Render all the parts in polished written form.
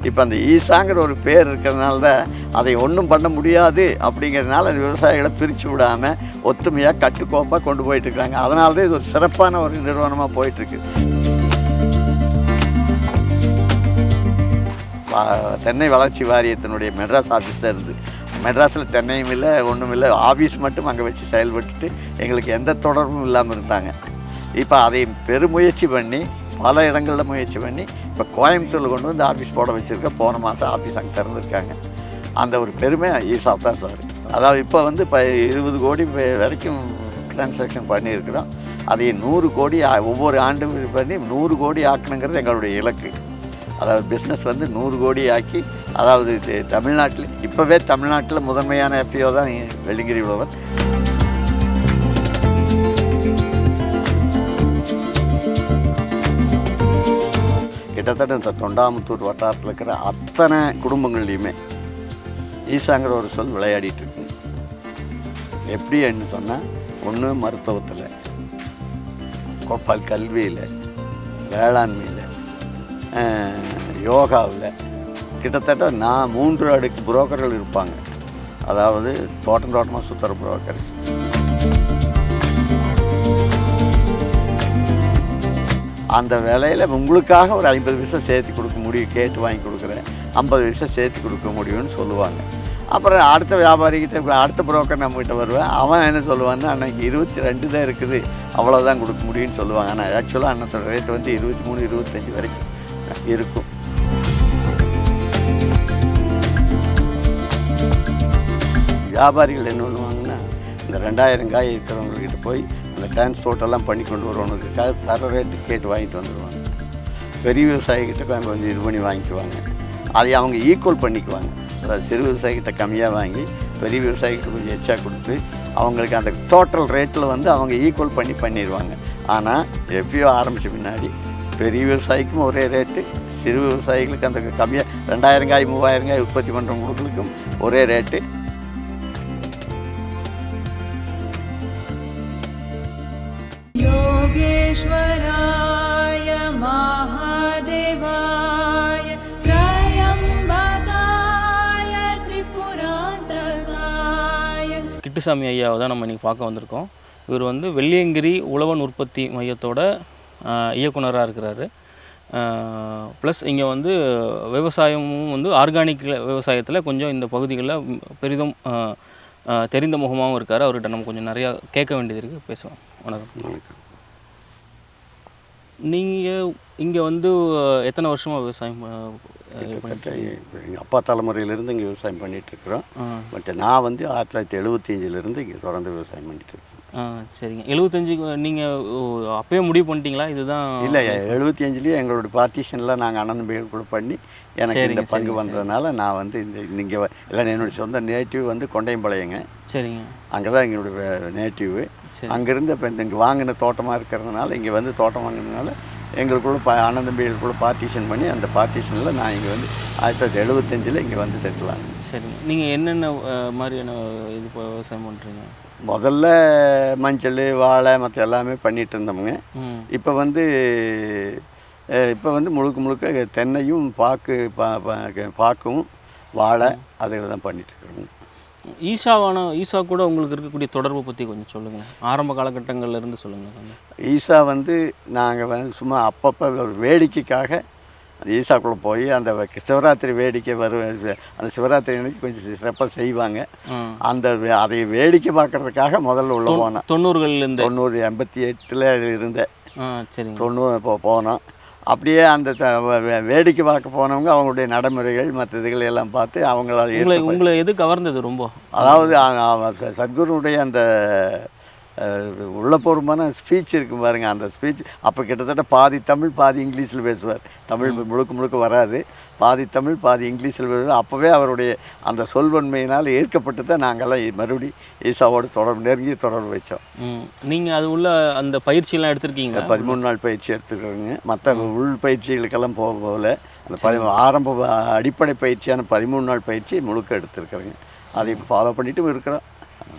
இப்போ அந்த ஈசாங்கிற ஒரு பேர் இருக்கிறதுனால தான் அதை ஒன்றும் பண்ண முடியாது அப்படிங்கிறதுனால அந்த விவசாயிகளை பிரித்து விடாமல் ஒத்துமையாக கட்டுக்கோப்பாக கொண்டு போயிட்டுருக்காங்க. அதனால தான் இது ஒரு சிறப்பான ஒரு நிறுவனமாக போயிட்டுருக்கு. தென்னை வளர்ச்சி வாரியத்தினுடைய மெட்ராஸ் ஆஃபீஸ் தான் இருக்குது. மெட்ராஸில் தென்னையும் இல்லை, ஒன்றும் இல்லை, ஆஃபீஸ் மட்டும் அங்கே வச்சு செயல்பட்டுட்டு எங்களுக்கு எந்த தொடர்பும் இல்லாமல் இருந்தாங்க. இப்போ அதை பெருமுயற்சி பண்ணி பல இடங்களில் முயற்சி பண்ணி இப்போ கோயம்புத்தூரில் கொண்டு வந்து ஆஃபீஸ் போட வச்சுருக்க. போன மாதம் ஆஃபீஸ் அங்கே திறந்துருக்காங்க. அந்த ஒரு பெருமை ஈசாப் தான் சார். அதாவது இப்போ வந்து இப்போ 20 கோடி வரைக்கும் ட்ரான்சாக்ஷன் பண்ணியிருக்கிறோம். அதை 100 கோடி ஒவ்வொரு ஆண்டும் பண்ணி 100 கோடி ஆக்கணுங்கிறது எங்களுடைய இலக்கு. அதாவது பிஸ்னஸ் வந்து 100 கோடி ஆக்கி, அதாவது தமிழ்நாட்டில் இப்போவே தமிழ்நாட்டில் முதன்மையான எஃப்இஓ தான் வெள்ளிங்கிரி உழவர். கிட்டத்தட்ட இந்த தொண்டாமுத்தூர் வட்டாரத்தில் இருக்கிற அத்தனை குடும்பங்கள்லையுமே ஈசாங்கிற ஒரு சொல் விளையாடிட்டு இருக்கு. எப்படின்னு சொன்னால், ஒன்று மருத்துவத்தில், கல்வியில், வேளாண்மையில், யோகாவில் கிட்டத்தட்ட 3 அடுக்கு புரோக்கர்கள் இருப்பாங்க. அதாவது தோட்டமாக சுற்றுற புரோக்கர்ஸ். அந்த வேலையில் உங்களுக்காக ஒரு 50 விஷயம் சேர்த்து கொடுக்க முடியும், கேட்டு வாங்கி கொடுக்குறேன், 50 விஷயம் சேர்த்து கொடுக்க முடியும்னு சொல்லுவாங்க. அப்புறம் அடுத்த வியாபாரிகிட்ட அடுத்த புரோக்கர் நம்மகிட்ட வருவேன். அவன் என்ன சொல்லுவான்னா, அன்றைக்கி 22 தான் இருக்குது, அவ்வளோதான் கொடுக்க முடியும்னு சொல்லுவாங்க. ஆனால் ஆக்சுவலாக அன்னத்தோட ரேட்டு வந்து 23, 25 வரைக்கும் இருக்கும். வியாபாரிகள் என்ன பண்ணுவாங்கன்னா, இந்த 2000 காய் இருக்கிறவங்கக்கிட்ட போய் அந்த டிரான்ஸ்போர்ட்டெல்லாம் பண்ணி கொண்டு வருவவங்களுக்காக தர ரேட்டு கேட்டு வாங்கிட்டு வந்துடுவாங்க. பெரிய விவசாயிகிட்ட கொஞ்சம் இது பண்ணி வாங்கிக்குவாங்க. அதை அவங்க ஈக்குவல் பண்ணிக்குவாங்க. அதாவது சிறு விவசாயிகிட்ட கம்மியாக வாங்கி பெரிய விவசாயிகிட்ட கொஞ்சம் எச்சா கொடுத்து அவங்களுக்கு அந்த டோட்டல் ரேட்டில் வந்து அவங்க ஈக்குவல் பண்ணிடுவாங்க. ஆனால் எப்பயோ ஆரம்பித்த பின்னாடி பெரிய விவசாயிக்கும் ஒரே ரேட்டு, சிறு விவசாயிகளுக்கு அந்த கம்மியாக 2000 காய் 3000 காய் உற்பத்தி பண்ணுறவங்களுக்கும் ஒரே ரேட்டு. யோகேஸ்வராய மகாதேவாய த்ரயம்பகாய திரிபுராந்தகாய. கிட்டுசாமி ஐயாவை தான் நம்ம இன்றைக்கி பார்க்க வந்திருக்கோம். இவர் வந்து வெள்ளியங்கிரி உழவன் உற்பத்தி மையத்தோட இயக்குனராக இருக்கிறாரு. ப்ளஸ் இங்கே வந்து விவசாயமும் வந்து ஆர்கானிக் விவசாயத்தில் கொஞ்சம் இந்த பகுதிகளில் பெரிதும் தெரிந்த முகமாகவும் இருக்கார். அவர்கிட்ட நம்ம கொஞ்சம் நிறையா கேட்க வேண்டியது இருக்குது, பேசுவோம். வணக்கம். நீங்கள் இங்கே வந்து எத்தனை வருஷமாக விவசாயம் எங்கள் அப்பா தலைமுறையிலேருந்து இங்கே விவசாயம் பண்ணிகிட்ருக்குறோம். பட் நான் வந்து 1975 இங்கே தொடர்ந்து விவசாயம் பண்ணிகிட்ருக்கேன். சரிங்க. 75 நீங்கள் அப்போயே முடிவு பண்ணிட்டீங்களா இதுதான்? இல்லை, 75 எங்களோட பார்ட்டிஷனில் நாங்கள் அண்ணன் தம்பிகள் கூட பண்ணி எனக்கு இந்த பங்கு வந்ததுனால நான் வந்து இங்கே இல்லை, என்னுடைய சொந்த நேட்டிவ் வந்து கொண்டையம்பாளையங்க. சரிங்க. அங்கே தான் எங்களுடைய நேட்டிவ். அங்கேருந்து இப்போ இங்கே வாங்கின தோட்டமாக இருக்கிறதுனால, இங்கே வந்து தோட்டம் வாங்கினதுனால எங்களுக்குள்ள அண்ணன் தம்பிகளுக்குள்ள பார்ட்டிஷன் பண்ணி அந்த பார்ட்டிஷனில் நான் இங்கே வந்து 1975 இங்கே வந்து செட்டில் ஆனேன். சரிங்க. நீங்கள் என்னென்ன மாதிரியான இது விவசாயம் பண்ணுறீங்க? முதல்ல மஞ்சள், வாழை மற்ற எல்லாமே பண்ணிகிட்டு இருந்தோமுங்க. இப்போ வந்து முழுக்க தென்னையும் பாக்கும் வாழை அதுகளை தான் பண்ணிகிட்ருக்குறோங்க. ஈசா கூட உங்களுக்கு இருக்கக்கூடிய தொடர்பை பற்றி கொஞ்சம் சொல்லுங்கள். ஆரம்ப காலகட்டங்கள்லேருந்து சொல்லுங்கள். ஈசா வந்து நாங்கள் வந்து சும்மா அப்பப்போ ஒரு வேடிக்கைக்காக அந்த ஈசாக்குள்ளே போய் அந்த சிவராத்திரி வேடிக்கை அந்த சிவராத்திரி அன்னைக்கு கொஞ்சம் சிறப்பாக செய்வாங்க. அதை வேடிக்கை பார்க்குறதுக்காக முதல்ல உள்ள போனோம். 88 இருந்தேன். சரி. 90 போனோம். அப்படியே அந்த வேடிக்கை பார்க்க போனவங்க அவங்களுடைய நடைமுறைகள் மற்ற இதுகளை எல்லாம் பார்த்து அவங்களால உங்களை எது கவர்ந்தது ரொம்ப? அதாவது சத்குருனுடைய அந்த உள்ளபூர்வமான ஸ்பீச் இருக்குது பாருங்கள். அந்த ஸ்பீச் அப்போ கிட்டத்தட்ட பாதி தமிழ் பாதி இங்கிலீஷில் பேசுவார். தமிழ் முழுக்க வராது, பாதி தமிழ் பாதி இங்கிலீஷில் பேசுவார். அப்போவே அவருடைய அந்த சொல்வன்மையினால் ஏற்கப்பட்டு தான் நாங்கள்லாம் மறுபடி ஈசாவோடு நெருங்கிய தொடர்பு வச்சோம். நீங்கள் அது உள்ள அந்த பயிற்சியெல்லாம் எடுத்திருக்கீங்க? 13 நாள் பயிற்சி எடுத்துக்கிறோங்க. மற்ற உள் பயிற்சிகளுக்கெல்லாம் போகல. அந்த ஆரம்ப அடிப்படை பயிற்சியான 13 நாள் பயிற்சி முழுக்க எடுத்துருக்குறேங்க. அதை ஃபாலோ பண்ணிட்டும் இருக்கிறோம்.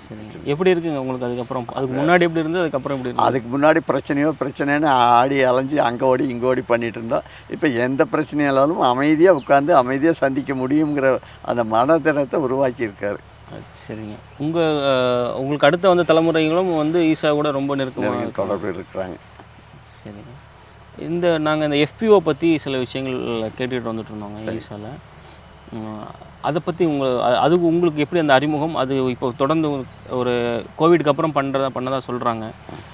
சரி, எப்படி இருக்குங்க உங்களுக்கு அதுக்கப்புறம்? அதுக்கு முன்னாடி எப்படி இருந்தது, அதுக்கப்புறம் எப்படி இருந்தது? அதுக்கு முன்னாடி பிரச்சனைன்னு ஆடி அலைஞ்சு அங்கே ஓடி இங்கே ஓடி பண்ணிகிட்டு இருந்தோம். இப்போ எந்த பிரச்சனையாலும் அமைதியாக உட்காந்து அமைதியாக சந்திக்க முடியுங்கிற அந்த மனதிடத்தை உருவாக்கியிருக்காரு. சரிங்க. உங்களுக்கு அடுத்த வந்த தலைமுறைகளும் வந்து ஈசா கூட ரொம்ப நெருக்கமாக தொடர்பு இருக்கிறாங்க. சரிங்க. நாங்கள் இந்த FPO பற்றி சில விஷயங்கள் கேட்டுக்கிட்டு வந்துட்டு இருந்தோங்க ஈசாவில். அதை பற்றி அதுக்கு உங்களுக்கு எப்படி அந்த அறிமுகம்? அது இப்போ தொடர்ந்து ஒரு கோவிடுக்கு அப்புறம் பண்ணதா சொல்கிறாங்க.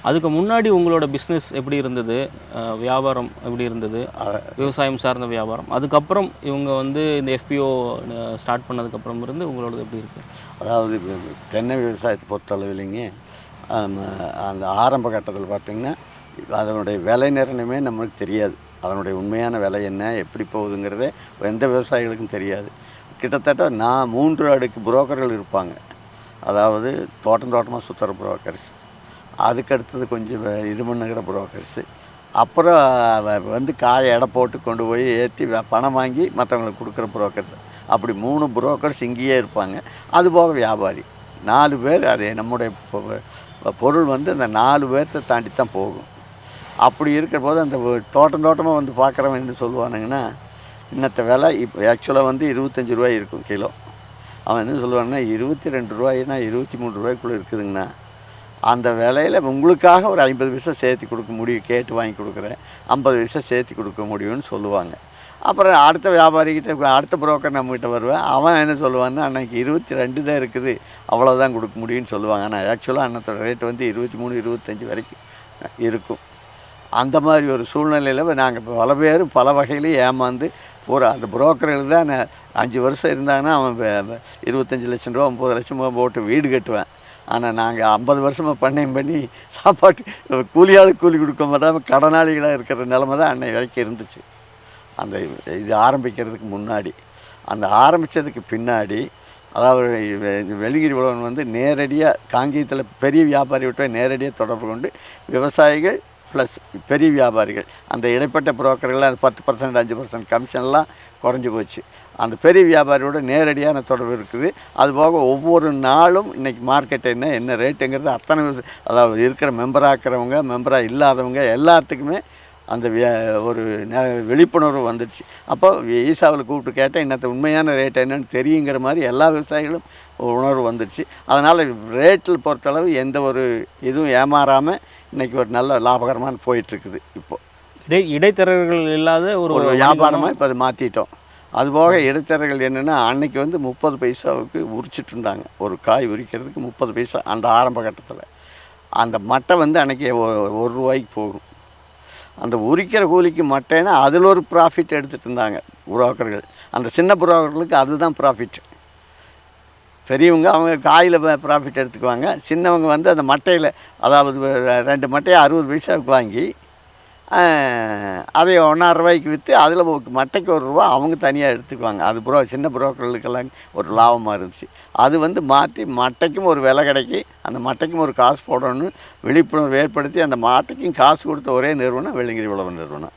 அதுக்கு முன்னாடி உங்களோட பிஸ்னஸ் எப்படி இருந்தது? வியாபாரம் எப்படி இருந்தது? விவசாயம் சார்ந்த வியாபாரம். அதுக்கப்புறம் இவங்க வந்து இந்த FPO ஸ்டார்ட் பண்ணதுக்கப்புறம் இருந்து உங்களோடது எப்படி இருக்குது? அதாவது தென்னை விவசாயத்தை பொறுத்தளவில்லைங்க, அந்த ஆரம்ப கட்டத்தில் பார்த்திங்கன்னா அதனுடைய விலை நிர்ணயமே நம்மளுக்கு தெரியாது. அதனுடைய உண்மையான விலை என்ன, எப்படி போகுதுங்கிறதே எந்த விவசாயிகளுக்கும் தெரியாது. கிட்டத்தட்ட 3 அடுக்கு புரோக்கர்கள் இருப்பாங்க. அதாவது தோட்டமாக சுற்றுற புரோக்கர்ஸ், அதுக்கடுத்தது கொஞ்சம் இது பண்ணுகிற புரோக்கர்ஸு, அப்புறம் வந்து காயை எடை போட்டு கொண்டு போய் ஏற்றி பணம் வாங்கி மற்றவங்களுக்கு கொடுக்குற புரோக்கர்ஸ், அப்படி 3 புரோக்கர்ஸ் இங்கேயே இருப்பாங்க. அதுபோக வியாபாரி 4 பேர். அது நம்முடைய பொருள் வந்து அந்த 4 பேர்த்தை தாண்டி தான் போகும். அப்படி இருக்கிற போது அந்த தோட்டமாக வந்து பார்க்குறவன் என்ன சொல்லுவானுங்கன்னா, இன்னத்த விலை இப்போ ஆக்சுவலாக வந்து 25 ரூபாய் இருக்கும் கிலோ. அவன் என்ன சொல்லுவான்னா, 22 ரூபாய்னா 23 ரூபாய்க்குள்ளே இருக்குதுங்கண்ணா, அந்த விலையில் உங்களுக்காக ஒரு 50 பைசா சேர்த்து கொடுக்க முடியும், கேட்டு வாங்கி கொடுக்குறேன், 50 பைசா சேர்த்து கொடுக்க முடியும்னு சொல்லுவாங்க. அப்புறம் அடுத்த வியாபாரிகிட்ட அடுத்த புரோக்கர் நம்மகிட்ட வருவேன். அவன் என்ன சொல்லுவான்னா, அன்றைக்கி 22 தான் இருக்குது, அவ்வளோதான் கொடுக்க முடியும்னு சொல்லுவாங்க. ஆனால் ஆக்சுவலாக அன்னத்தோட ரேட்டு வந்து 23, 25 வரைக்கும் இருக்கும். அந்த மாதிரி ஒரு சூழ்நிலையில் நாங்கள் பல பேர் பல வகையிலையும் ஏமாந்து அந்த புரோக்கர்கள் தான் 5 வருஷம் இருந்தாங்கன்னா அவன் 25 லட்சம் ரூபா 30 லட்சம் ரூபா போட்டு வீடு கட்டுவேன். ஆனால் நாங்கள் 50 வருஷமாக பண்ணி சாப்பாட்டு கூலியாளுக்கு கூலி கொடுக்க மாட்டாமல் கடனாளிகளாக இருக்கிற நிலமை தான் அன்னை வரைக்கும் இருந்துச்சு. அந்த இது ஆரம்பிக்கிறதுக்கு முன்னாடி. அந்த ஆரம்பித்ததுக்கு பின்னாடி, அதாவது வெள்ளிங்கிரி உழவன் வந்து நேரடியாக காங்கேயத்தில் பெரிய வியாபாரி விட்டு நேரடியாக தொடர்பு கொண்டு விவசாயிகள் ப்ளஸ் பெரிய வியாபாரிகள், அந்த இடைப்பட்ட புரோக்கர்கள் அந்த 10% 5% கமிஷன்லாம் குறைஞ்சி போச்சு. அந்த பெரிய வியாபாரியோட நேரடியான தொடர்பு இருக்குது. அதுபோக ஒவ்வொரு நாளும் இன்றைக்கி மார்க்கெட் என்ன ரேட்டுங்கிறது அத்தனை அதாவது இருக்கிற மெம்பராகிறவங்க மெம்பராக இல்லாதவங்க எல்லாத்துக்குமே அந்த ஒரு விழிப்புணர்வு வந்துடுச்சு. அப்போ ஈசாவில் கூப்பிட்டு கேட்டால் இன்னத்த உண்மையான ரேட் என்னன்னு தெரியுங்கிற மாதிரி எல்லா விவசாயிகளும் உணர்வு வந்துடுச்சு. அதனால் ரேட்டில் பொறுத்தளவு எந்த ஒரு இதுவும் ஏமாறாமல் இன்றைக்கி ஒரு நல்ல லாபகரமாக போயிட்டுருக்குது. இப்போது இடைத்தரகர்கள் இல்லாத ஒரு வியாபாரமாக இப்போ அதை மாற்றிட்டோம். அதுபோக இடைத்தரகர்கள் என்னென்னா, அன்றைக்கி வந்து 30 பைசாவுக்கு உரிச்சிட்டு இருந்தாங்க. ஒரு காய் உரிக்கிறதுக்கு 30 பைசா அந்த ஆரம்ப கட்டத்தில். அந்த மட்டை வந்து அன்றைக்கி 1 ரூபாய்க்கு போகும். அந்த உரிக்கிற கூலிக்கு மட்டைன்னா அதில் ஒரு ப்ராஃபிட் எடுத்துகிட்டு இருந்தாங்க புரோக்கர்கள். அந்த சின்ன புரோக்கர்களுக்கு அதுதான் ப்ராஃபிட். பெரியவங்க அவங்க காயில் ப்ராஃபிட் எடுத்துக்குவாங்க. சின்னவங்க வந்து அந்த மட்டையில், அதாவது 2 மட்டையை 60 பைசாவுக்கு வாங்கி அதை 1.5 ரூபாய்க்கு விற்று அதில் மட்டைக்கு 1 ரூபா அவங்க தனியாக எடுத்துக்குவாங்க. அது சின்ன புரோக்கர்களுக்கெல்லாம் ஒரு லாபமாக இருந்துச்சு. அது வந்து மாற்றி மட்டைக்கும் ஒரு விலை கிடைக்கி அந்த மட்டைக்கும் ஒரு காசு போடணும்னு விழிப்புணர்வு ஏற்படுத்தி அந்த மாட்டைக்கும் காசு கொடுத்த ஒரே நிறுவனம் வெள்ளிங்கிரி உழவன் நிறுவனம்.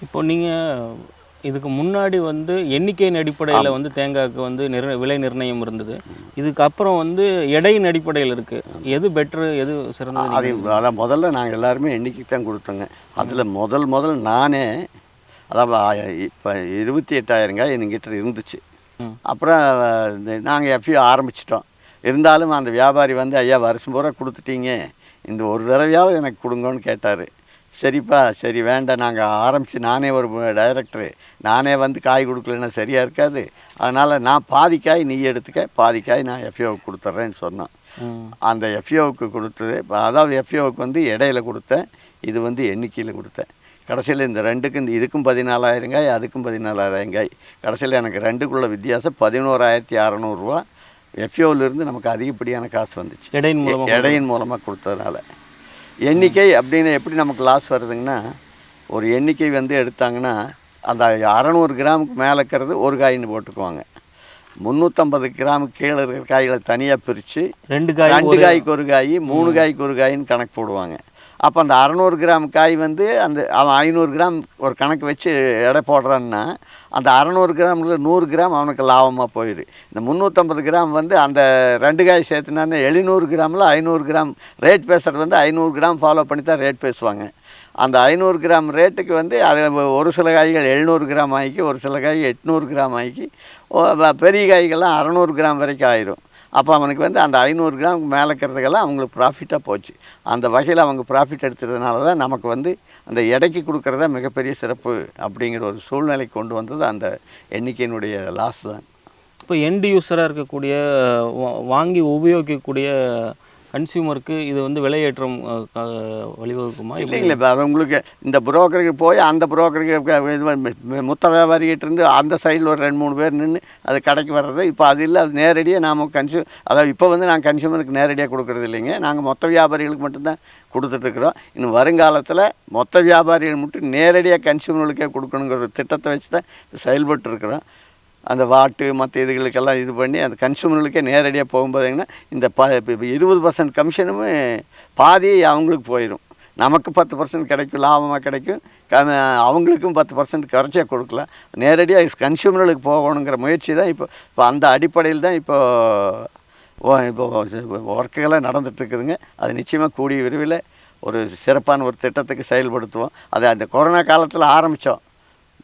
இப்போ நீங்கள் இதுக்கு முன்னாடி வந்து எண்ணிக்கையின் அடிப்படையில் வந்து தேங்காய்க்கு வந்து விலை நிர்ணயம் இருந்தது. இதுக்கப்புறம் வந்து எடையின் அடிப்படையில் இருக்குது. எது பெட்ரு, எது சிறந்தது? அதான் முதல்ல நாங்கள் எல்லாருமே எண்ணிக்கை தான் கொடுத்தோங்க. அதில் முதல் நானே, அதாவது இப்போ 28,000 காய் என்கிட்ட இருந்துச்சு. அப்புறம் நாங்கள் FPO ஆரம்பிச்சிட்டோம். இருந்தாலும் அந்த வியாபாரி வந்து, ஐயா வருஷம் பூரா கொடுத்துட்டீங்க, இந்த ஒரு தடவையாவது எனக்கு கொடுங்கன்னு கேட்டார். சரிப்பா, சரி வேண்டாம், நாங்கள் ஆரம்பித்து நானே ஒரு டைரக்டரு, நானே வந்து காய் கொடுக்கலன்னா சரியாக இருக்காது, அதனால் நான் பாதி காய் நீ எடுத்துக்க, பாதி காய் நான் FPOவுக்கு கொடுத்துட்றேன்னு சொன்னோம். அந்த FPOவுக்கு கொடுத்தது, அதாவது FPOவுக்கு வந்து இடையில கொடுத்தேன், இது வந்து எண்ணிக்கையில் கொடுத்தேன். கடைசியில் இந்த ரெண்டுக்கும், இதுக்கும் 14,000 காய், அதுக்கும் 14,000 காய். கடைசியில் எனக்கு ரெண்டுக்குள்ள வித்தியாசம் 11,600 ரூபா FPOவிலிருந்து நமக்கு அதிகப்படியான காசு வந்துச்சு, இடையின் மூலமாக கொடுத்ததுனால. எண்ணிக்கை அப்படின்னு எப்படி நமக்கு லாஸ் வருதுங்கன்னா, ஒரு எண்ணிக்கை வந்து எடுத்தாங்கன்னா அந்த 600 கிராமுக்கு மேலே இருக்கிறது ஒரு காயின்னு போட்டுக்குவாங்க. 350 கிராமுக்கு கீழே இருக்கிற காய்களை தனியாக பிரித்து 2 காய்க்கு ஒரு காய், 3 காய்க்கு ஒரு காயின்னு கணக்கு போடுவாங்க. அப்போ அந்த 600 கிராம் காய் வந்து அந்த அவன் 500 கிராம் ஒரு கணக்கு வச்சு எடை போடுறான்னா அந்த 600 கிராமில் 100 கிராம் அவனுக்கு லாபமாக போயிடுது. இந்த 350 கிராம் வந்து அந்த 2 காய் சேர்த்துனான்னு 700 கிராமில் 500 கிராம் ரேட் பேசுகிறது வந்து 500 கிராம் ஃபாலோ பண்ணி தான் ரேட் பேசுவாங்க. அந்த 500 கிராம் ரேட்டுக்கு வந்து அது ஒரு சில காய்கள் 700 கிராம் ஆகிக்கி, ஒரு சில காய் 800 கிராம் ஆகிக்கி, பெரிய காய்கள்லாம் 600 கிராம் வரைக்கும் ஆயிரும். அப்போ அவனுக்கு வந்து அந்த 500 கிராமுக்கு மேலே இருக்கிறதுக்கெல்லாம் அவங்களுக்கு ப்ராஃபிட்டாக போச்சு. அந்த வகையில் அவங்க ப்ராஃபிட் எடுத்துறதுனால தான் நமக்கு வந்து அந்த எடைக்கு கொடுக்குறதா மிகப்பெரிய சிறப்பு அப்படிங்கிற ஒரு சூழ்நிலை கொண்டு வந்தது அந்த எண்ணிக்கையினுடைய லாஸ் தான். இப்போ எண்ட் யூஸராக இருக்கக்கூடிய வாங்கி உபயோகிக்கக்கூடிய கன்சியூமருக்கு இது வந்து விலையேற்றம் வழிவகுக்குமா? இல்லைங்களா, இப்போ அவங்களுக்கு இந்த புரோக்கருக்கு போய் அந்த புரோக்கருக்கு இது மொத்த வியாபாரிகிட்ட இருந்து அந்த சைடில் ஒரு 2-3 பேர் நின்று அது கடைக்கு வர்றது. இப்போ அது இல்லை, அது நேரடியாக நாம் அதாவது இப்போ வந்து நாங்கள் கன்சியூமருக்கு நேரடியாக கொடுக்குறது இல்லைங்க, நாங்கள் மொத்த வியாபாரிகளுக்கு மட்டும்தான் கொடுத்துட்ருக்குறோம். இன்னும் வருங்காலத்தில் மொத்த வியாபாரிகள் மட்டும் நேரடியாக கன்சியூமர்களுக்கே கொடுக்கணுங்கிற ஒரு திட்டத்தை வச்சு தான் செயல்பட்டுருக்குறோம். அந்த வாட்டு மற்ற இதுகளுக்கெல்லாம் இது பண்ணி அந்த கன்சூமர்களுக்கே நேரடியாக போகும்போதுங்கன்னா இந்த 20% கமிஷனுமே பாதி அவங்களுக்கு போயிடும். நமக்கு 10% கிடைக்கும், லாபமாக கிடைக்கும். அவங்களுக்கும் 10% குறைச்சா கொடுக்கலாம். நேரடியாக கன்சூமர்களுக்கு போகணுங்கிற முயற்சி தான் இப்போ அந்த அடிப்படையில் தான் இப்போ ஒர்க்குகளாக நடந்துகிட்ருக்குதுங்க. அது நிச்சயமாக கூடிய விரைவில் ஒரு சிறப்பான ஒரு திட்டத்துக்கு செயல்படுத்துவோம். அதை அந்த கொரோனா காலத்தில் ஆரம்பித்தோம்.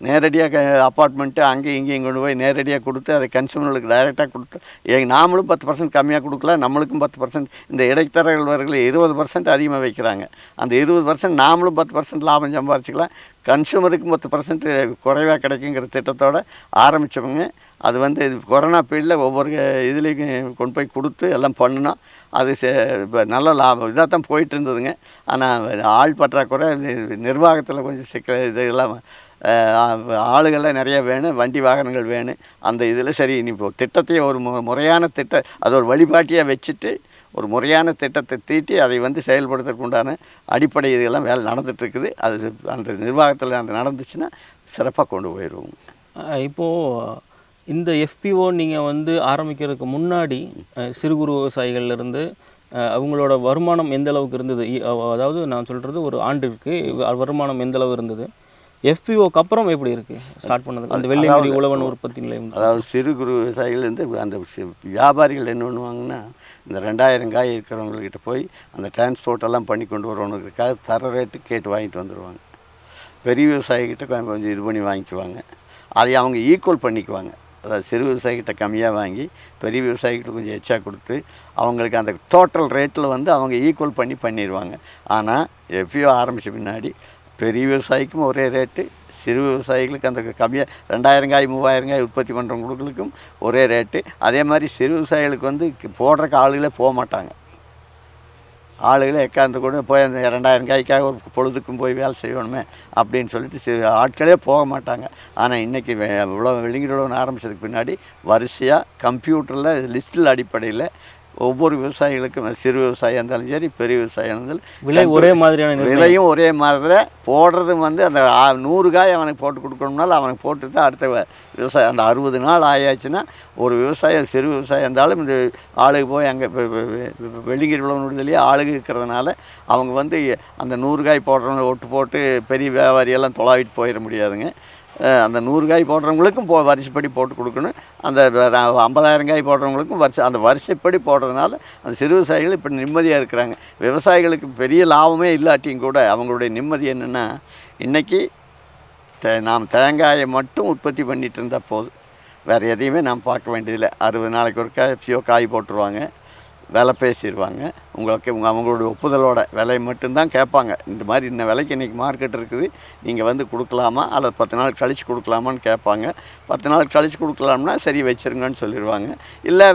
நேரடியாக அப்பார்ட்மெண்ட்டு அங்கேயும் இங்கேயும் கொண்டு போய் நேரடியாக கொடுத்து அதை கன்சூமர்களுக்கு டைரெக்டாக கொடுத்து நாமளும் 10% கம்மியாக கொடுக்கலாம், நம்மளுக்கும் 10%. இந்த இடைத்தரகர்கள் 20% அதிகமாக வைக்கிறாங்க. அந்த 20% நாமளும் 10% லாபம் சம்பாரிச்சிக்கலாம், கன்சூமருக்கும் 10% குறைவாக கிடைக்குங்கிற திட்டத்தோடு ஆரம்பித்தவங்க. அது வந்து கொரோனா பீரியடில் ஒவ்வொரு இதுலேயும் கொண்டு போய் கொடுத்து எல்லாம் பண்ணினோம். அது இப்போ நல்ல லாபம் இதாக தான் போயிட்டு இருந்ததுங்க. ஆனால் ஆள் பற்றாக்குறை, நிர்வாகத்தில் கொஞ்சம் சிக்கல், இதெல்லாம் ஆளுகள்லாம் நிறைய வேணும், வண்டி வாகனங்கள் வேணும். அந்த இதில் சரி இனி இப்போ திட்டத்தையே ஒரு முறையான அது ஒரு வழிபாட்டியாக வச்சுட்டு ஒரு முறையான திட்டத்தை தீட்டி அதை வந்து செயல்படுத்துறதுக்கு உண்டான அடிப்படை இதெல்லாம் வேலை நடந்துகிட்ருக்குது. அது அந்த நிர்வாகத்தில் அந்த நடந்துச்சுன்னா சிறப்பாக கொண்டு போயிடுவோம். இப்போது இந்த FPO நீங்கள் வந்து ஆரம்பிக்கிறதுக்கு முன்னாடி சிறு குறு விவசாயிகள்லேருந்து அவங்களோட வருமானம் எந்த அளவுக்கு இருந்தது? அதாவது நான் சொல்கிறது ஒரு ஆண்டிற்கு வருமானம் எந்த அளவு இருந்தது? FPOக்கு அப்புறம் எப்படி இருக்குது ஸ்டார்ட் பண்ணதுக்கு அந்த வெள்ளியங்கிரி உழவன் உற்பத்தி நிலையம்? அதாவது சிறு குறு விவசாயிகள் வந்து அந்த வியாபாரிகள் என்ன பண்ணுவாங்கன்னா, இந்த 2000 காய் இருக்கிறவங்கக்கிட்ட போய் அந்த டிரான்ஸ்போர்ட்டெல்லாம் பண்ணி கொண்டு வரவங்களுக்காக தர ரேட்டு கேட்டு வாங்கிட்டு வந்துடுவாங்க. பெரிய விவசாயிகிட்ட கொஞ்சம் இது பண்ணி வாங்கிக்குவாங்க. அதை அவங்க ஈக்குவல் பண்ணிக்குவாங்க. அதாவது சிறு விவசாயிகிட்ட கம்மியாக வாங்கி பெரிய விவசாயிகிட்ட கொஞ்சம் எச்சா கொடுத்து அவங்களுக்கு அந்த டோட்டல் ரேட்டில் வந்து அவங்க ஈக்குவல் பண்ணிடுவாங்க. ஆனால் FPO ஆரம்பித்த பின்னாடி பெரிய விவசாயிக்கும் ஒரே ரேட்டு, சிறு விவசாயிகளுக்கு அந்த கம்மியாக 2000 காய் 3000 காய் உற்பத்தி பண்ணுறவங்களுக்கும் ஒரே ரேட்டு. அதே மாதிரி சிறு விவசாயிகளுக்கு வந்து போடுறக்கு ஆளுகளே போக மாட்டாங்க. ஆளுகளை எக்காந்து கூட போய் அந்த 2000 காய்க்காக ஒரு பொழுதுக்கும் போய் வேலை செய்யணுமே அப்படின்னு சொல்லிட்டு ஆட்களே போக மாட்டாங்க. ஆனால் இன்றைக்கி வெள்ளியங்கிரி உழவன் ஆரம்பித்ததுக்கு பின்னாடி வரிசையாக கம்ப்யூட்டரில் லிஸ்டில் அடிப்படையில் ஒவ்வொரு விவசாயிகளுக்கும் சிறு விவசாயியாக இருந்தாலும் சரி, பெரிய விவசாயியாக இருந்தாலும் விலை ஒரே மாதிரியான விலையும் ஒரே மாதிரி போடுறதும் வந்து அந்த 100 காய் அவனுக்கு போட்டு கொடுக்கணும்னாலும் அவனுக்கு போட்டு தான் அடுத்த விவசாயம் அந்த 60 நாள் ஆயாச்சுன்னா ஒரு விவசாயம் சிறு விவசாயம் இருந்தாலும் இந்த ஆளுக்கு போய் அங்கே வெள்ளியங்கிரி உழவன் விடுதலையே ஆளுக்கு இருக்கிறதுனால அவங்க வந்து அந்த 100 காய் போடுறவங்க ஒட்டு போட்டு பெரிய வியாபாரியெல்லாம் தொலாவிட்டு போயிட முடியாதுங்க. அந்த 100 காய் போடுறவங்களுக்கும் வரிசைப்படி போட்டு கொடுக்கணும். அந்த 50,000 காய் போடுறவங்களுக்கும் அந்த வரிசைப்படி போடுறதுனால அந்த சிறு விவசாயிகள் இப்போ நிம்மதியாக இருக்கிறாங்க. விவசாயிகளுக்கு பெரிய லாபமே இல்லாட்டியும் கூட அவங்களுடைய நிம்மதி என்னென்னா, இன்றைக்கி நாம் தேங்காயை மட்டும் உற்பத்தி பண்ணிகிட்டு இருந்தால் போதும், வேறு எதையுமே நாம் பார்க்க வேண்டியதில்லை. 60 நாளைக்கு ஒரு FPO காய் போட்டுருவாங்க, விலை பேசிடுவாங்க. அவங்களுடைய ஒப்புதலோட விலை மட்டும்தான் கேட்பாங்க. இந்த மாதிரி இந்த விலைக்கு இன்றைக்கி மார்க்கெட் இருக்குது, நீங்கள் வந்து கொடுக்கலாமா அல்லது 10 நாள் கழித்து கொடுக்கலாமான்னு கேட்பாங்க. 10 நாள் கழித்து கொடுக்கலாம்னா சரி வச்சுருங்கன்னு சொல்லிடுவாங்க. இல்லை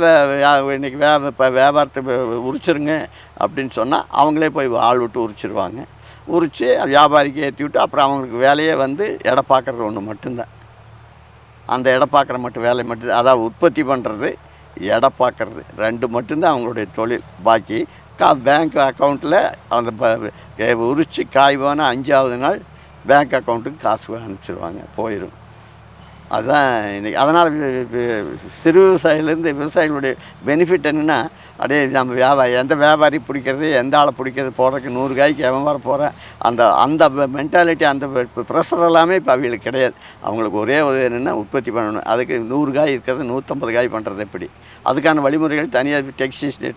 இன்றைக்கி இப்போ வியாபாரத்தை உரிச்சிருங்க அப்படின்னு சொன்னால் அவங்களே போய் ஆள் விட்டு உரிச்சிருவாங்க. உரித்து வியாபாரிக்கு ஏற்றி விட்டு அப்புறம் அவங்களுக்கு வேலையே வந்து எடை பார்க்குறது ஒன்று மட்டும்தான். அந்த எடை பார்க்குற மட்டும் வேலை மட்டும், அதாவது உற்பத்தி பண்ணுறது எடை பார்க்குறது 2 மட்டும்தான் அவங்களுடைய தொழில். பாக்கி பேங்க் அக்கௌண்ட்டில் அந்த உரித்து காய் போனால் 5ஆவது நாள் பேங்க் அக்கௌண்ட்டுக்கு காசு அனுப்பிச்சிடுவாங்க, போயிடும். அதுதான் இன்றைக்கி. அதனால் சிறு விவசாயிலேருந்து விவசாயிகளுடைய பெனிஃபிட் என்னென்னா, அப்படியே நம்ம எந்த வியாபாரி பிடிக்கிறது, எந்த ஆளை பிடிக்கிறது, போடுறதுக்கு 100 காய்க்கு எவன் வர போகிறேன், அந்த அந்த மென்டாலிட்டி, அந்த ப்ரெஷர் எல்லாமே இப்போ அவங்களுக்கு கிடையாது. அவங்களுக்கு ஒரே ஒரு என்னென்னா உற்பத்தி பண்ணணும். அதுக்கு 100 காய் இருக்கிறது 150 காய் பண்ணுறது எப்படி, அதுக்கான வழிமுறைகள் தனியாக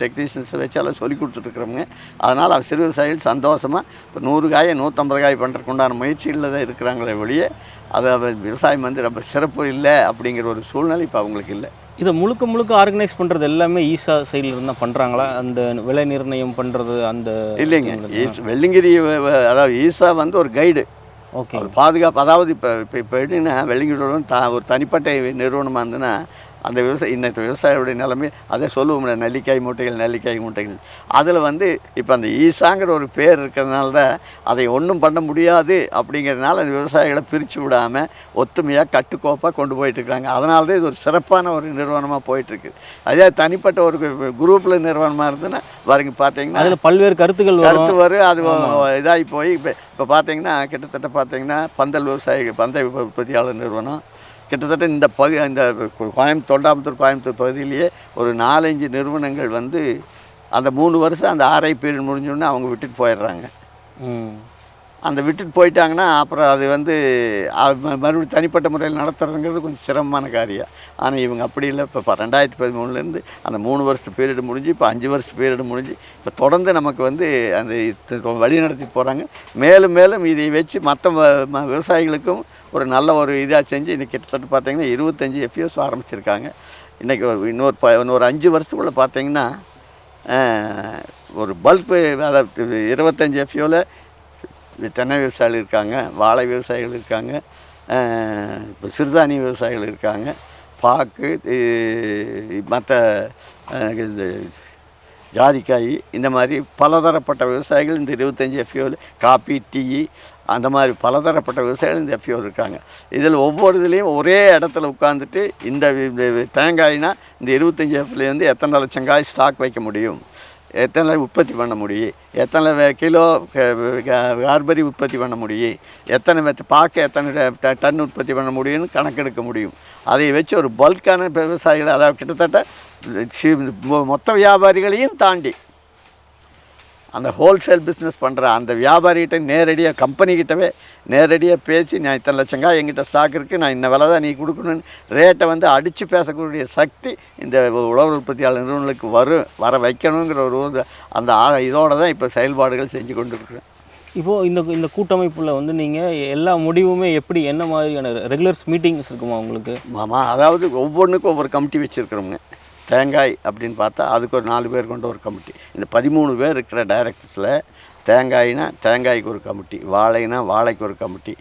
டெக்னீஷியன்ஸை வச்சு எல்லாம் சொல்லி கொடுத்துட்ருக்குறோங்க. அதனால் சிறு விவசாயிகள் சந்தோஷமாக இப்போ 100 காயை 150 காய் பண்ணுறதுக்கு உண்டான முயற்சிகளில் தான் இருக்கிறாங்களே ஒழிய, அது விவசாயம் வந்து ரொம்ப சிறப்பு இல்லை அப்படிங்கிற ஒரு சூழ்நிலை இப்போ அவங்களுக்கு இல்லை. இதை முழுக்க முழுக்க ஆர்கனைஸ் பண்ணுறது எல்லாமே ஈசா சைடில் இருந்தால் பண்ணுறாங்களா? அந்த விலை நிர்ணயம் பண்ணுறது அந்த இல்லைங்க. வெள்ளிங்கிரி அதாவது ஈசா வந்து ஒரு கைடு. ஓகே. ஒரு பாதுகாப்பு. அதாவது இப்போ எப்படின்னா வெள்ளிங்கிரியோட ஒரு தனிப்பட்ட நிறுவனமாக இருந்ததுன்னா அந்த இன்னத்து விவசாயியோடைய நிலைமை அதே சொல்லுவோம்ல, நெல்லிக்காய் மூட்டைகள். அதில் வந்து இப்போ அந்த ஈசாங்கிற ஒரு பேர் இருக்கிறதுனால தான் அதை ஒன்றும் பண்ண முடியாது அப்படிங்கிறதுனால அந்த விவசாயிகளை பிரித்து விடாமல் ஒத்துமையாக கட்டுக்கோப்பாக கொண்டு போயிட்டுருக்காங்க. அதனால தான் இது ஒரு சிறப்பான ஒரு நிறுவனமாக போயிட்டுருக்கு. அதே தனிப்பட்ட ஒரு குரூப்பில் நிறுவனமாக இருந்ததுன்னா பாருங்க, பார்த்தீங்கன்னா அதில் பல்வேறு கருத்து வரும். அது இதாகி போய் இப்போ பார்த்தீங்கன்னா கிட்டத்தட்ட பார்த்தீங்கன்னா பந்தல் உற்பத்தியாளர் நிறுவனம் கிட்டத்தட்ட இந்த கோயம்புத்தூர் பகுதியிலேயே ஒரு 4-5 நிறுவனங்கள் வந்து அந்த 3 வருஷம் அந்த ஆர்ஐ பீரியட் முடிஞ்சோடனே அவங்க விட்டுட்டு போயிடுறாங்க. அந்த விட்டுட்டு போயிட்டாங்கன்னா அப்புறம் அது வந்து மறுபடியும் தனிப்பட்ட முறையில் நடத்துறதுங்கிறது கொஞ்சம் சிரமமான காரியம். ஆனால் இவங்க அப்படி இல்லை. இப்போ 2013 அந்த 3 வருஷத்து பீரியடு முடிஞ்சு இப்போ 5 வருஷத்து பீரியடு முடிஞ்சு இப்போ தொடர்ந்து நமக்கு வந்து அந்த வழி நடத்தி போகிறாங்க. மேலும் மேலும் இதை வச்சு மற்ற விவசாயிகளுக்கும் ஒரு நல்ல ஒரு இதாக செஞ்சு இன்றைக்கி கிட்டத்தட்ட பார்த்தீங்கன்னா 25 FPOs ஆரம்பிச்சிருக்காங்க. இன்றைக்கி இன்னொரு 5 வருஷத்துக்குள்ளே பார்த்தீங்கன்னா ஒரு பல்பு, அதாவது 25 FPOவில் தென்னை விவசாயிகள் இருக்காங்க, வாழை விவசாயிகள் இருக்காங்க, இப்போ சிறுதானிய விவசாயிகள் இருக்காங்க, பாக்கு, மற்ற இது ஜாதிக்காய், இந்த மாதிரி பலதரப்பட்ட விவசாயிகள் இந்த 25 FPOவில், காப்பி, டீ, அந்த மாதிரி பலதரப்பட்ட விவசாயிகள் இந்த FPO இருக்காங்க. இதில் ஒவ்வொரு இதுலேயும் ஒரே இடத்துல உட்காந்துட்டு இந்த தேங்காய்னா இந்த 25 FPOலேருந்து எத்தனை லட்சம் காய் ஸ்டாக் வைக்க முடியும், எத்தனை உற்பத்தி பண்ண முடியும், எத்தனை கிலோ கார்பரி உற்பத்தி பண்ண முடியும், எத்தனை பாக்க எத்தனை டன் உற்பத்தி பண்ண முடியும்னு கணக்கெடுக்க முடியும். அதை வச்சு ஒரு பல்கான விவசாயிகள், அதாவது கிட்டத்தட்ட மொத்த வியாபாரிகளையும் தாண்டி அந்த ஹோல்சேல் பிஸ்னஸ் பண்ணுற அந்த வியாபாரிகிட்ட நேரடியாக கம்பெனிக்கிட்டவே நேரடியாக பேசி, நான் இத்தனை லட்சம் காய் எங்கிட்ட ஸ்டாக் இருக்குது, நான் இந்த விலை தான் நீ கொடுக்கணுன்னு ரேட்டை வந்து அடித்து பேசக்கூடிய சக்தி இந்த உழவர் உற்பத்தியாளர் நிறுவனங்களுக்கு வர வைக்கணுங்கிற ஒரு அந்த இதோடு தான் இப்போ செயல்பாடுகள் செஞ்சு கொண்டு இருக்கிறேன். இப்போது இந்த கூட்டமைப்பில் வந்து நீங்கள் எல்லா முடிவுமே எப்படி, என்ன மாதிரியான ரெகுலர்ஸ் மீட்டிங்ஸ் இருக்குமா உங்களுக்கு? ஆமாம். அதாவது ஒவ்வொன்றுக்கும் ஒவ்வொரு கமிட்டி வச்சுருக்குறோங்க. தேங்காய் அப்படின்னு பார்த்தா அதுக்கு ஒரு 4 பேர் கொண்ட ஒரு கமிட்டி. இந்த 13 பேர் இருக்கிற டைரக்டர்ஸில் தேங்காய்னா தேங்காய்க்கு ஒரு கமிட்டி, வாழைனா வாழைக்கு ஒரு கமிட்டி,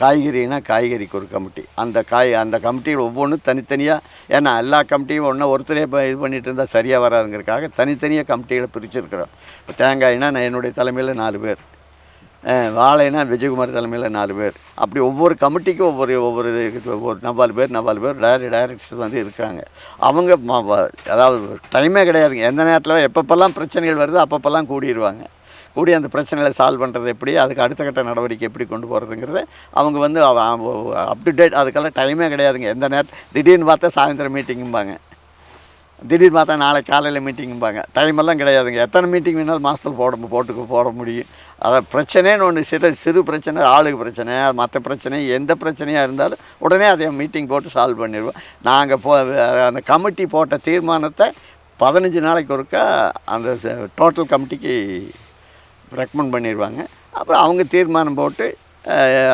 காய்கறினா காய்கறிக்கு ஒரு கமிட்டி. அந்த கமிட்டிகள் ஒவ்வொன்றும் தனித்தனியாக, ஏன்னா எல்லா கமிட்டியும் ஒருத்தரே இப்போ இது பண்ணிகிட்டு இருந்தால் சரியாக வராதுங்கிறதுக்காக தனித்தனியாக கமிட்டிகளை பிரிச்சுருக்குறோம். இப்போ தேங்காய்னா நான் என்னுடைய தலைமையில் 4 பேர், வாழைனா விஜயகுமார் தலைமையில் 4 பேர், அப்படி ஒவ்வொரு கமிட்டிக்கும் ஒவ்வொரு 4 பேர் டைரக்டர்ஸ் வந்து இருக்காங்க. அவங்க அதாவது டைமே கிடையாதுங்க. எந்த நேரத்தில் எப்பப்பெல்லாம் பிரச்சனைகள் வருதோ அப்பப்பெல்லாம் கூடிடுவாங்க. கூடி அந்த பிரச்சனைகளை சால்வ் பண்ணுறது எப்படி, அதுக்கு அடுத்த கட்ட நடவடிக்கை எப்படி கொண்டு போகிறதுங்கிறத அவங்க வந்து அப் டு டேட். அதுக்கெல்லாம் டைமே கிடையாதுங்க. எந்த நேரத்தில் திடீர்னு பார்த்தா சாயந்தரம் மீட்டிங்கும்பாங்க, திடீர்னு பார்த்தா நாளைக்கு காலையில் மீட்டிங்கும்பாங்க. டைமெல்லாம் கிடையாதுங்க. எத்தனை மீட்டிங் வேணாலும் மாதத்தில் போட முடியும். அதாவது பிரச்சனைன்னு ஒன்று சிறு பிரச்சனை, ஆளுக்கு பிரச்சனை, மற்ற பிரச்சனை, எந்த பிரச்சனையாக இருந்தாலும் உடனே அதை மீட்டிங் போட்டு சால்வ் பண்ணிடுவோம். நாங்கள் அந்த கமிட்டி போட்ட தீர்மானத்தை 15 நாளைக்கு ஒருக்கா அந்த டோட்டல் கமிட்டிக்கு ரெக்கமெண்ட் பண்ணிடுவாங்க. அப்புறம் அவங்க தீர்மானம் போட்டு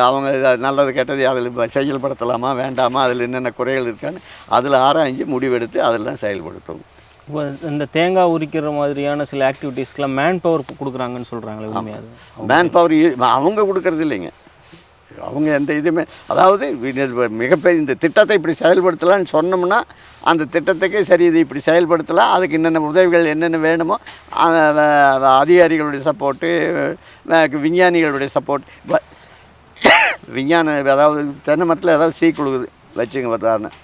அவங்க நல்லது கெட்டது அதில் செயல்படுத்தலாமா வேண்டாமா, அதில் என்னென்ன குறைகள் இருக்கான்னு அதில் ஆராய்ஞ்சு முடிவெடுத்து அதெல்லாம் செயல்படுத்துவோம். இப்போ இந்த தேங்காய் உரிக்கிற மாதிரியான சில ஆக்டிவிட்டீஸ்க்கெலாம் மேன் பவர் கொடுக்குறாங்கன்னு சொல்கிறாங்களே, உண்மையாது? மேன் பவர் அவங்க கொடுக்கறது இல்லைங்க. அவங்க எந்த இதுவுமே, அதாவது மிகப்பெரிய இந்த திட்டத்தை இப்படி செயல்படுத்தலான்னு சொன்னோம்னா அந்த திட்டத்துக்கு சரி இது இப்படி செயல்படுத்தலாம், அதுக்கு என்னென்ன உதவிகள் என்னென்ன வேணுமோ அதிகாரிகளுடைய சப்போர்ட்டு, விஞ்ஞானிகளுடைய சப்போர்ட். அதாவது தென்னை மரத்தில் ஏதாவது கொடுக்குது வச்சுங்க, உதாரணம்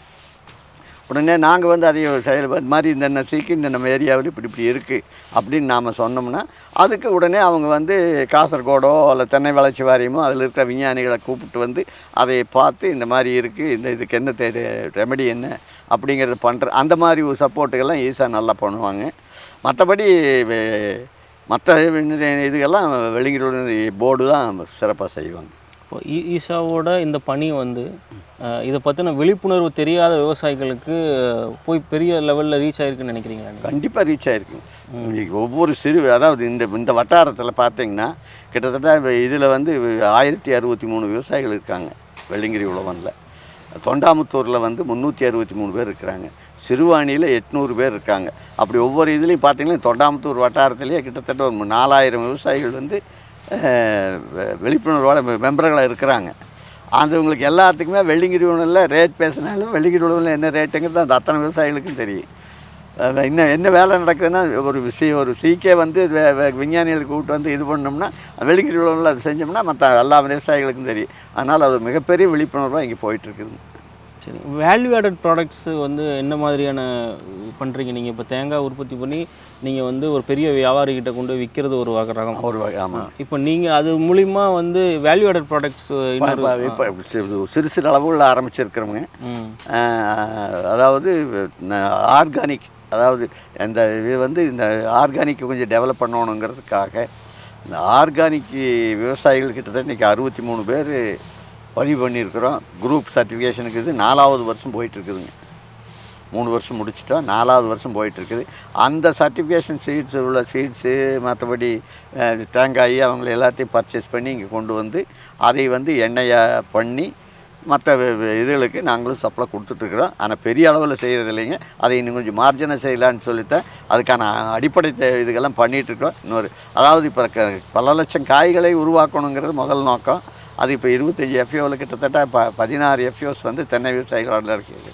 உடனே நாங்கள் வந்து அதை செயல்படு மாதிரி இந்த சீக்கு இந்த நம்ம ஏரியாவில் இப்படி இப்படி இருக்குது அப்படின்னு நாம் சொன்னோம்னா அதுக்கு உடனே அவங்க வந்து காசர்கோடோ இல்லை தென்னை வளர்ச்சி வாரியமோ அதில் இருக்கிற விஞ்ஞானிகளை கூப்பிட்டு வந்து அதை பார்த்து இந்த மாதிரி இருக்குது, இதுக்கு என்ன ரெமெடி என்ன அப்படிங்கிறது பண்ணுற அந்த மாதிரி ஒரு சப்போர்ட்டுகள்லாம் ஈஸியாக நல்லா பண்ணுவாங்க. மற்றபடி மற்ற இதுக்கெல்லாம் வெளியிட போர்டு தான் சிறப்பாக செய்வாங்க. இப்போ ஈஷாவோட இந்த பணி வந்து இதை பற்றின விழிப்புணர்வு தெரியாத விவசாயிகளுக்கு போய் பெரிய லெவலில் ரீச் ஆகிருக்குன்னு நினைக்கிறீங்களா? கண்டிப்பாக ரீச் ஆகிருக்கு. ஒவ்வொரு அதாவது இந்த வட்டாரத்தில் பார்த்தீங்கன்னா கிட்டத்தட்ட இதில் வந்து 1063 விவசாயிகள் இருக்காங்க. வெள்ளிங்கிரி உழவனில் தொண்டாமுத்தூரில் வந்து 363 பேர் இருக்கிறாங்க. சிறுவாணியில் 800 பேர் இருக்காங்க. அப்படி ஒவ்வொரு இதுலேயும் பார்த்தீங்கன்னா தொண்டாமுத்தூர் வட்டாரத்திலேயே கிட்டத்தட்ட ஒரு 4000 விவசாயிகள் வந்து விழிப்புணர்வோட மெம்பர்களாக இருக்கிறாங்க. அதுங்களுக்கு எல்லாத்துக்குமே வெள்ளிங்கிரி உணவில் ரேட் பேசினாலும் வெள்ளிங்கிரி உணவில் என்ன ரேட்டுங்கிறது அந்த அத்தனை விவசாயிகளுக்கும் தெரியும். இன்னும் என்ன வேலை நடக்குதுன்னா ஒரு சீக்கே வந்து விஞ்ஞானிகளுக்கு கூப்பிட்டு வந்து இது பண்ணோம்னா வெள்ளிங்கிரி உணவில் அது செஞ்சோம்னா மற்ற எல்லா விவசாயிகளுக்கும் தெரியும். அதனால் அது மிகப்பெரிய விழிப்புணர்வாக இங்கே போயிட்டுருக்குது. சரி, வேல்யூ ஆடட் ப்ராடக்ட்ஸு வந்து என்ன மாதிரியான பண்ணுறீங்க நீங்கள்? இப்போ தேங்காய் உற்பத்தி பண்ணி நீங்கள் வந்து ஒரு பெரிய வியாபாரிகிட்ட கொண்டு விற்கிறது ஒரு ரகம். ஆமாம். இப்போ நீங்கள் அது மூலிமா வந்து வேல்யூ ஆடட் ப்ராடக்ட்ஸ் இப்போ சிறு சிறு அளவுகளில் ஆரம்பிச்சிருக்கிறவங்க. அதாவது ஆர்கானிக், அதாவது இது வந்து இந்த ஆர்கானிக்கை கொஞ்சம் டெவலப் பண்ணணுங்கிறதுக்காக இந்த ஆர்கானிக் விவசாயிகள் கிட்டத்தட்ட இன்றைக்கி 63 பேர் பதிவு பண்ணியிருக்கிறோம். குரூப் சர்டிஃபிகேஷனுக்கு இது 4வது வருஷம் போயிட்டுருக்குதுங்க. 3 வருஷம் முடிச்சிட்டோம், 4வது வருஷம் போயிட்டுருக்குது. அந்த சர்டிஃபிகேஷன் சீட்ஸ் உள்ள சீட்ஸு மற்றபடி தேங்காய் அவங்கள எல்லாத்தையும் பர்ச்சேஸ் பண்ணி இங்கே கொண்டு வந்து அதை வந்து எண்ணெயாக பண்ணி மற்ற இதுகளுக்கு நாங்களும் சப்ளை கொடுத்துட்ருக்குறோம். ஆனால் பெரிய அளவில் செய்கிறது இல்லைங்க. அதை இன்னும் கொஞ்சம் மார்ஜினாக செய்யலான்னு சொல்லித்தான் அதுக்கான அடிப்படை இதுக்கெல்லாம் பண்ணிகிட்ருக்கோம். அதாவது இப்போ பல லட்சம் காய்களை உருவாக்கணுங்கிறது முதல் நோக்கம். அது இப்போ 25 எஃப்ஓவில் கிட்டத்தட்ட 16 எஃப்ஓஸ் வந்து தென்னை விவசாயிகளோட இருக்குது.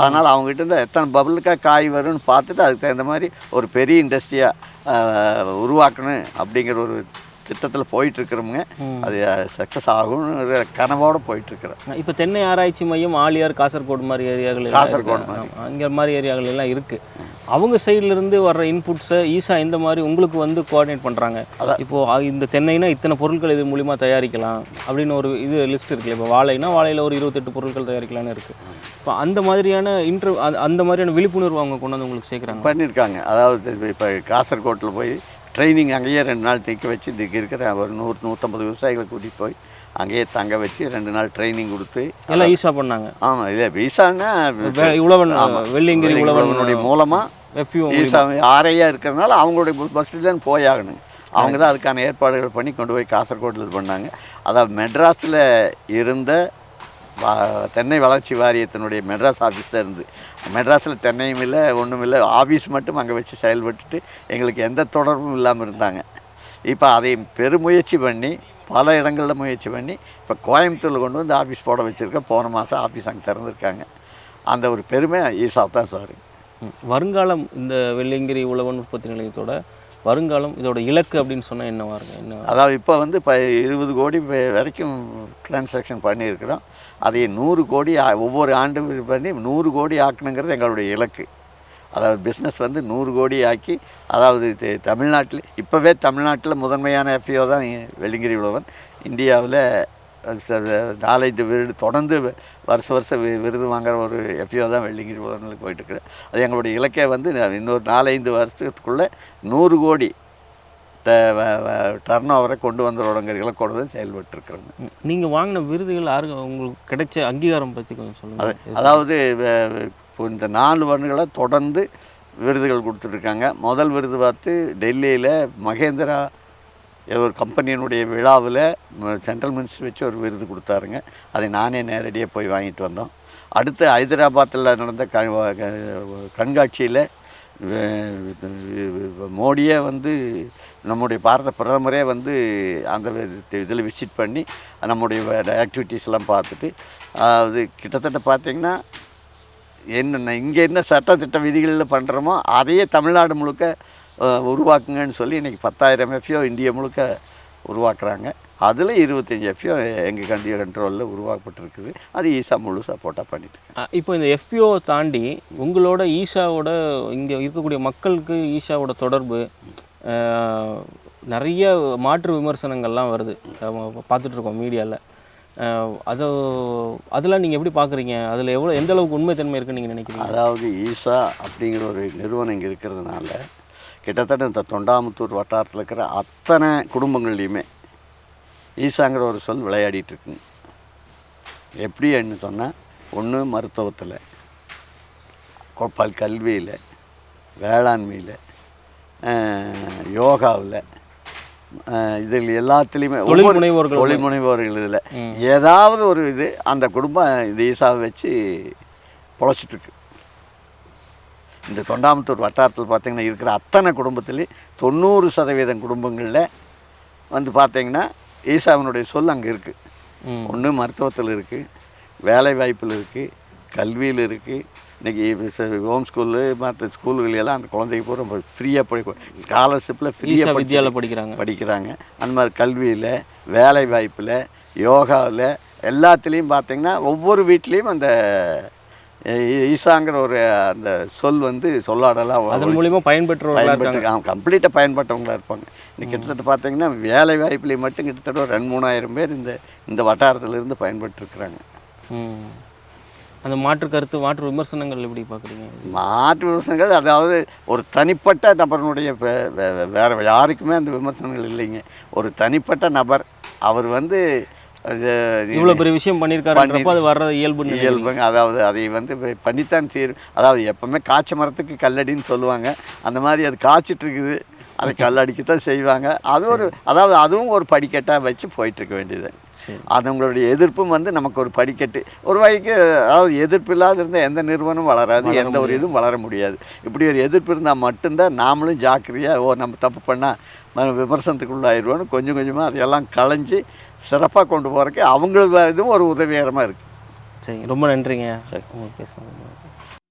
அதனால் அவங்ககிட்ட இருந்து எத்தனை பபுளுக்காக காய் வரும்னு பார்த்துட்டு அதுக்கு தகுந்த மாதிரி ஒரு பெரிய இண்டஸ்ட்ரியாக உருவாக்கணும் அப்படிங்கிற ஒரு திட்டத்தில் போயிட்டுருக்குறோமுங்க. அது சக்ஸஸ் ஆகும்னு கனவோடு போயிட்டுருக்குறோம். இப்போ தென்னை ஆராய்ச்சி மையம் ஆலியார், காசர்கோடு மாதிரி ஏரியாக்கள், அங்கே மாதிரி ஏரியாக்கள் எல்லாம் இருக்குது. அவங்க சைட்லேருந்து வர்ற இன்புட்ஸை ஈஸா இந்த மாதிரி உங்களுக்கு வந்து கோஆர்டினேட் பண்ணுறாங்க. இப்போது இந்த தென்னைனா இத்தனை பொருட்கள் இது மூலிமா தயாரிக்கலாம் அப்படின்னு ஒரு இது லிஸ்ட் இருக்குல்ல. இப்போ வாழைனா வாழையில் ஒரு 28 பொருட்கள் தயாரிக்கலான்னு இருக்குது. இப்போ அந்த மாதிரியான அந்த மாதிரியான விழிப்புணர்வு அவங்க கொண்டு வந்து உங்களுக்கு சேர்க்குறாங்க, பண்ணியிருக்காங்க. அதாவது இப்போ காசர்கோட்டில் போய் ட்ரைனிங் அங்கேயே 2 நாள் நிற்க வச்சு இதுக்கு இருக்கிற ஒரு 100-150 விவசாயிகளை கூட்டிகிட்டு போய் அங்கேயே தங்க வச்சு 2 நாள் ட்ரைனிங் கொடுத்து எல்லாம் ஈஸா பண்ணாங்க. ஆமாம், இல்லை ஈஸான்னா உழவன் வெள்ளியங்கிரி உழவனுடைய மூலமாக ஈஸா ஆரையாக இருக்கிறதுனால அவங்களுடைய பஸ்ஸில் தான் போயாகணுங்க. அவங்க தான் அதுக்கான ஏற்பாடுகள் பண்ணி கொண்டு போய் காசர்கோட்டில் இது பண்ணாங்க. அதாவது மெட்ராஸில் இருந்த தென்னை வளர்ச்சி வாரியத்தினுடைய மெட்ராஸ் ஆஃபீஸில் இருந்து மெட்ராஸில் தென்னையும் இல்லை ஒன்றும் இல்லை, ஆஃபீஸ் மட்டும் அங்கே வச்சு செயல்பட்டுட்டு எங்களுக்கு எந்த தொடர்பும் இல்லாமல் இருந்தாங்க. இப்போ அதை பெருமுயற்சி பண்ணி பல இடங்களில் முயற்சி பண்ணி இப்போ கோயம்புத்தூரில் கொண்டு வந்து ஆஃபீஸ் போட வச்சுருக்கேன். போன மாதம் ஆஃபீஸ் அங்கே திறந்துருக்காங்க. அந்த ஒரு பெருமை ஈஸா தான் சார். வருங்காலம் இந்த வெள்ளியங்கிரி உழவன் உற்பத்தி நிலையத்தோட வருங்காலம் இதோட இலக்கு அப்படின்னு சொன்னால் என்னவாக இருக்குது? என்ன அதாவது இப்போ வந்து இப்போ 20 கோடி வரைக்கும் டிரான்சாக்ஷன் பண்ணியிருக்கிறோம். அதை 100 கோடி ஒவ்வொரு ஆண்டு பண்ணி 100 கோடி ஆக்கணுங்கிறது எங்களுடைய இலக்கு. அதாவது பிஸ்னஸ் வந்து 100 கோடி ஆக்கி, அதாவது தமிழ்நாட்டில் இப்போவே தமிழ்நாட்டில் முதன்மையான எஃப்ஓ தான் வெள்ளியங்கிரி உழவன். இந்தியாவில் 4-5 விருது தொடர்ந்து வருஷம் விருது வாங்குகிற ஒரு எஃப்ஓ தான் வெள்ளியங்கிரி உழவனில் போயிட்டுருக்குது. அது எங்களுடைய இலக்கே வந்து இன்னொரு 4-5 வருஷத்துக்குள்ளே 100 கோடி டர்ன் ஓவரை கொண்டு வந்துடுங்கிற இலக்கோடு தான் செயல்பட்டுருக்குறோங்க. நீங்கள் வாங்கின விருதுகள் உங்களுக்கு கிடைச்ச அங்கீகாரம் பற்றி கொஞ்சம் சொல்லுங்கள். அதாவது இப்போ இந்த 4 வருடங்களாக தொடர்ந்து விருதுகள் கொடுத்துட்ருக்காங்க. முதல் விருது பார்த்து டெல்லியில் மகேந்திரா ஒரு கம்பெனியினுடைய விழாவில் சென்ட்ரல் மினிஸ்டர் வச்சு ஒரு விருது கொடுத்தாருங்க. அதை நானே நேரடியாக போய் வாங்கிட்டு வந்தோம். அடுத்து ஹைதராபாத்தில் நடந்த கண்காட்சியில் மோடியே வந்து நம்முடைய பாரத பிரதமரே வந்து அந்த இதில் விசிட் பண்ணி நம்முடைய ஆக்டிவிட்டீஸ்லாம் பார்த்துட்டு, அது கிட்டத்தட்ட பார்த்திங்கன்னா இங்கே என்ன சட்டத்திட்ட விதிகளில் பண்ணுறோமோ அதையே தமிழ்நாடு முழுக்க உருவாக்குங்கன்னு சொல்லி இன்றைக்கி 10,000 எஃப்ஓ இந்தியா முழுக்க உருவாக்குறாங்க. அதில் 25 எஃப்ஓ எங்கள் கண்ட்ரோலில் உருவாக்கப்பட்டிருக்குது. அது ஈசா முழு சப்போர்ட்டாக பண்ணிட்டு. இப்போ இந்த எஃபிஓ தாண்டி உங்களோட ஈஷாவோட இங்கே இருக்கக்கூடிய மக்களுக்கு ஈஷாவோட தொடர்பு நிறைய மாற்று விமர்சனங்கள்லாம் வருது, பார்த்துட்ருக்கோம் மீடியாவில். அதெல்லாம் நீங்கள் எப்படி பார்க்குறீங்க? அதில் எந்த அளவுக்கு உண்மைத்தன்மை இருக்குன்னு நீங்கள் நினைக்கிறீங்க? அதாவது ஈசா அப்படிங்கிற ஒரு நிறுவனம் இங்கே இருக்கிறதுனால கிட்டத்தட்ட இந்த தொண்டாமுத்தூர் வட்டாரத்தில் இருக்கிற அத்தனை குடும்பங்கள்லையுமே ஈசாங்கிற ஒரு சொல் விளையாடிட்டுருக்குங்க. எப்படின்னு சொன்னால், ஒன்று மருத்துவத்தில், கல்வியில், வேளாண்மையில், யோகாவில், இதில் எல்லாத்துலேயுமே தொழில் முனைவோர்கள் இதில் ஏதாவது ஒரு இது அந்த குடும்பம் இந்த ஈசாவை வச்சு பொழைச்சிட்ருக்கு. இந்த தொண்டாமுத்தூர் வட்டாரத்தில் பார்த்திங்கன்னா இருக்கிற அத்தனை குடும்பத்துலேயும் 90% குடும்பங்களில் வந்து பார்த்திங்கன்னா ஈசாவினுடைய சொல் அங்கே இருக்குது. ஒன்று மருத்துவத்தில் இருக்குது, வேலை வாய்ப்பில் இருக்குது, கல்வியில் இருக்குது. இன்றைக்கி ஹோம் ஸ்கூலு மற்ற ஸ்கூல்களெல்லாம் அந்த குழந்தைக்கு பூரா ஃப்ரீயாக ஸ்காலர்ஷிப்பில் ஃப்ரீயாக வித்யாவில் படிக்கிறாங்க. அந்த மாதிரி கல்வியில், வேலை வாய்ப்பில், யோகாவில் எல்லாத்துலேயும் பார்த்திங்கன்னா ஒவ்வொரு வீட்லேயும் அந்த ஈசாங்கிற ஒரு அந்த சொல் வந்து சொல்லாடலாம் அதன் மூலிமா பயன்பெற்று கம்ப்ளீட்டாக பயன்பட்டவங்களாக இருப்பாங்க. இன்னைக்கு கிட்டத்தட்ட பார்த்தீங்கன்னா வேலை வாய்ப்புலேயும் மட்டும் கிட்டத்தட்ட 2-3 பேர் இந்த வட்டாரத்திலிருந்து பயன்பட்டுருக்குறாங்க. அந்த மாற்று கருத்து, மாற்று விமர்சனங்கள் எப்படி பார்க்குறீங்க? மாற்று விமர்சனங்கள் அதாவது ஒரு தனிப்பட்ட நபருடைய வேறு யாருக்குமே அந்த விமர்சனங்கள் இல்லைங்க. ஒரு தனிப்பட்ட நபர் அவர் வந்து இவ்வளோ பெரிய விஷயம் பண்ணியிருக்காருன்றப்போ அது வர்ற இயல்புங்க. அதாவது அதை வந்து பண்ணித்தான் அதாவது எப்போவுமே காய்ச்ச மரத்துக்கு கல்லடின்னு சொல்லுவாங்க. அந்த மாதிரி அது காய்ச்சிட்ருக்குது, அதை கல்லடிக்கத்தான் செய்வாங்க. அதுவும் ஒரு படிக்கட்டாக வச்சு போயிட்டுருக்க வேண்டியது. அது உங்களுடைய எதிர்ப்பும் வந்து நமக்கு ஒரு படிக்கட்டு ஒரு வகைக்கு. அதாவது எதிர்ப்பு இல்லாத இருந்தால் எந்த நிறுவனமும் வளராது, எந்த ஒரு இதுவும் வளர முடியாது. இப்படி ஒரு எதிர்ப்பு இருந்தால் மட்டும்தான் நாமளும் ஜாக்கிரதையாக நம்ம தப்பு பண்ணால் விமர்சனத்துக்குள்ளாயிருவோன்னு கொஞ்சம் கொஞ்சமாக அதையெல்லாம் களைஞ்சி சிறப்பாக கொண்டு போகிறதுக்கு அவங்களுக்கு இதுவும் ஒரு உதவிகரமாக இருக்குது. சரி, ரொம்ப நன்றிங்க. சரி, பேசுகிறேன்.